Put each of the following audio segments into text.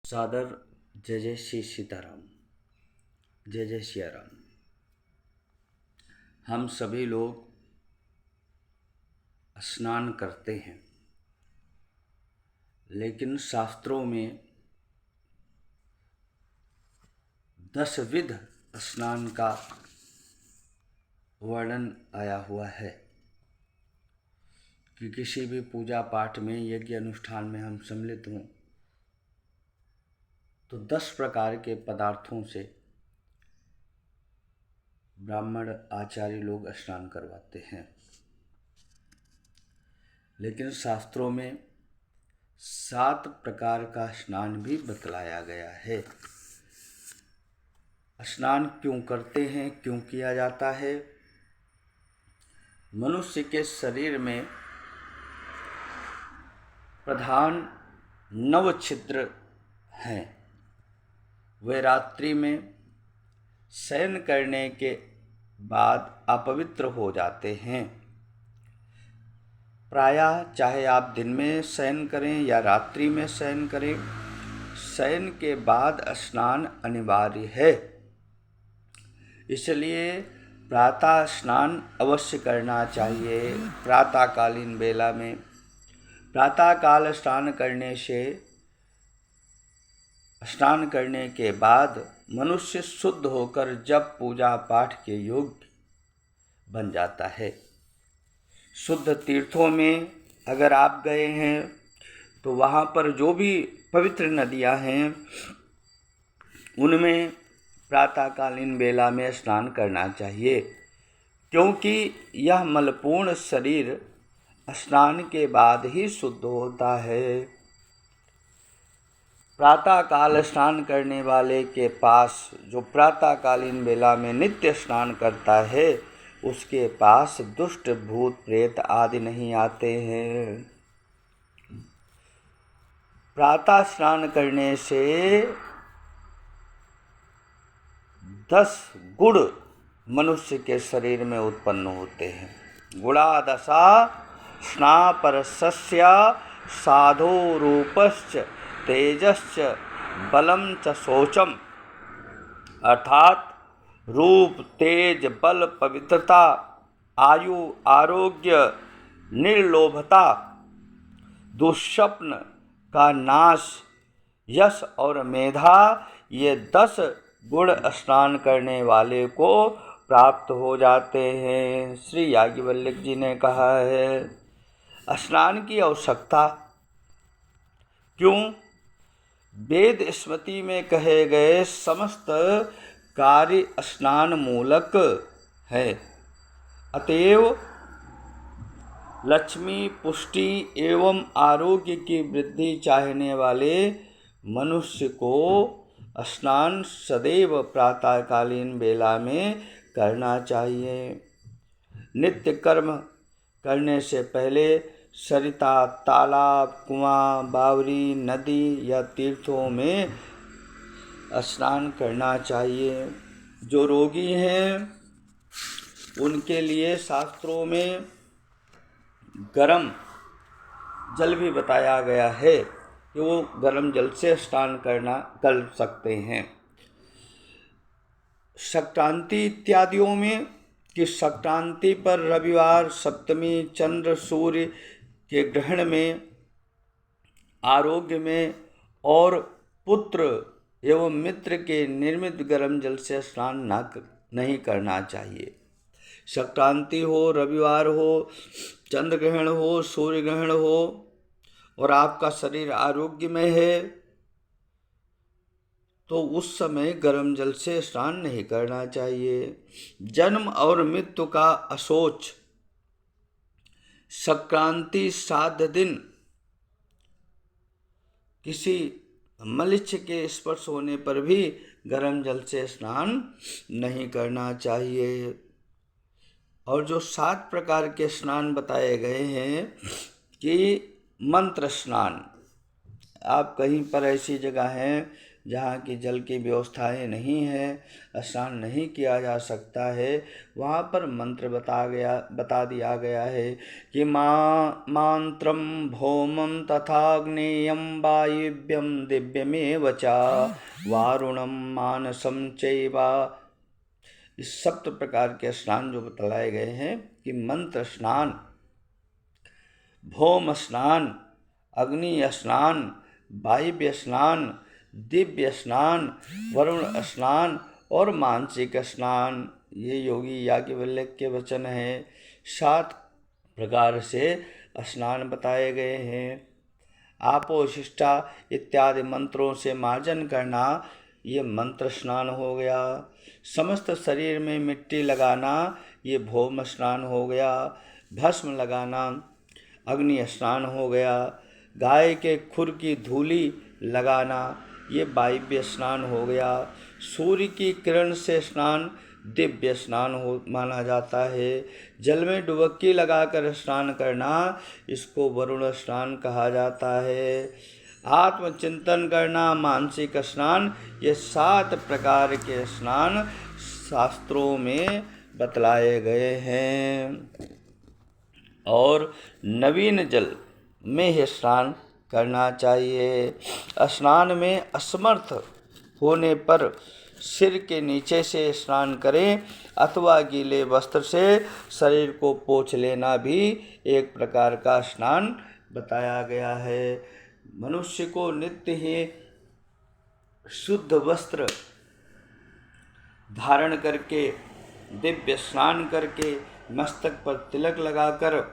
सादर जय जय श्री सीताराम, जय जय सिया राम। हम सभी लोग स्नान करते हैं, लेकिन शास्त्रों में 10 विध स्नान का वर्णन आया हुआ है कि किसी भी पूजा पाठ में, यज्ञ अनुष्ठान में हम सम्मिलित हों तो 10 प्रकार के पदार्थों से ब्राह्मण आचार्य लोग स्नान करवाते हैं। लेकिन शास्त्रों में 7 प्रकार का स्नान भी बतलाया गया है। स्नान क्यों करते हैं, क्यों किया जाता है? मनुष्य के शरीर में प्रधान 9 छिद्र हैं। वे रात्रि में शयन करने के बाद अपवित्र हो जाते हैं। प्रायः चाहे आप दिन में शयन करें या रात्रि में शयन करें, शयन के बाद स्नान अनिवार्य है। इसलिए प्रातः स्नान अवश्य करना चाहिए। प्रातःकालीन बेला में प्रातःकाल स्नान करने के बाद मनुष्य शुद्ध होकर जब पूजा पाठ के योग्य बन जाता है। शुद्ध तीर्थों में अगर आप गए हैं तो वहाँ पर जो भी पवित्र नदियाँ हैं उनमें प्रातःकालीन बेला में स्नान करना चाहिए, क्योंकि यह मलपूर्ण शरीर स्नान के बाद ही शुद्ध होता है। प्रातःकाल स्नान करने वाले के पास, जो प्रातःकालीन बेला में नित्य स्नान करता है, उसके पास दुष्ट भूत प्रेत आदि नहीं आते हैं। प्रातः स्नान करने से 10 गुण मनुष्य के शरीर में उत्पन्न होते हैं। गुणादशा स्नापरस्य साधो रूपश्च तेजश्च बलम च शौचम, अर्थात रूप, तेज, बल, पवित्रता, आयु, आरोग्य, निर्लोभता, दुष्स्वप्न का नाश, यश और मेधा, ये 10 गुण स्नान करने वाले को प्राप्त हो जाते हैं। श्री याज्ञवल्क्य जी ने कहा है, स्नान की आवश्यकता क्यों? वेद स्मृति में कहे गए समस्त कार्य स्नान मूलक है। अतएव लक्ष्मी, पुष्टि एवं आरोग्य की वृद्धि चाहने वाले मनुष्य को स्नान सदैव प्रातःकालीन बेला में करना चाहिए। नित्य कर्म करने से पहले सरिता, तालाब, कुआं, बावरी, नदी या तीर्थों में स्नान करना चाहिए। जो रोगी हैं उनके लिए शास्त्रों में गर्म जल भी बताया गया है कि वो गर्म जल से स्नान कर सकते हैं। संक्रांति इत्यादियों में कि संक्रांति पर रविवार, सप्तमी, चंद्र, सूर्य के ग्रहण में, आरोग्य में और पुत्र एवं मित्र के निर्मित गर्म जल से स्नान नहीं करना चाहिए। संक्रांति हो, रविवार हो, चंद्र ग्रहण हो, सूर्य ग्रहण हो और आपका शरीर आरोग्य में है तो उस समय गर्म जल से स्नान नहीं करना चाहिए। जन्म और मृत्यु का अशोच, संक्रांति श्राद्ध दिन किसी मलिच्छ के स्पर्श होने पर भी गर्म जल से स्नान नहीं करना चाहिए। और जो 7 प्रकार के स्नान बताए गए हैं कि मंत्र स्नान, आप कहीं पर ऐसी जगह हैं जहाँ की जल की व्यवस्थाएं नहीं है, स्नान नहीं किया जा सकता है, वहाँ पर मंत्र बता दिया गया है कि मंत्रम भौमं तथाग्नेयं वायव्यं दिव्यमेव च वारुणं मानसं चैव। इस सप्त प्रकार के स्नान जो बतलाए गए हैं कि मंत्र स्नान, भौम स्नान, अग्नि स्नान, वायव्य स्नान, दिव्य स्नान, वरुण स्नान और मानसिक स्नान, ये योगी याज्ञवल्क्य के वचन हैं। 7 प्रकार से स्नान बताए गए हैं। आपोशिष्टा इत्यादि मंत्रों से मार्जन करना, ये मंत्र स्नान हो गया। समस्त शरीर में मिट्टी लगाना, ये भौम स्नान हो गया। भस्म लगाना, अग्नि स्नान हो गया। गाय के खुर की धूली लगाना, ये वायव्य स्नान हो गया। सूर्य की किरण से स्नान दिव्य स्नान हो माना जाता है। जल में डुबक्की लगाकर स्नान करना, इसको वरुण स्नान कहा जाता है। आत्मचिंतन करना, मानसिक स्नान, ये 7 प्रकार के स्नान शास्त्रों में बतलाए गए हैं। और नवीन जल में ही स्नान करना चाहिए। स्नान में असमर्थ होने पर सिर के नीचे से स्नान करें अथवा गीले वस्त्र से शरीर को पोंछ लेना भी एक प्रकार का स्नान बताया गया है। मनुष्य को नित्य ही शुद्ध वस्त्र धारण करके, दिव्य स्नान करके, मस्तक पर तिलक लगाकर,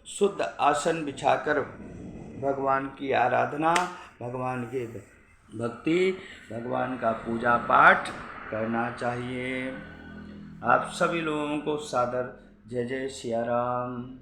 शुद्ध आसन बिछाकर भगवान की आराधना, भगवान की भक्ति, भगवान का पूजा पाठ करना चाहिए। आप सभी लोगों को सादर जय जय सिया राम।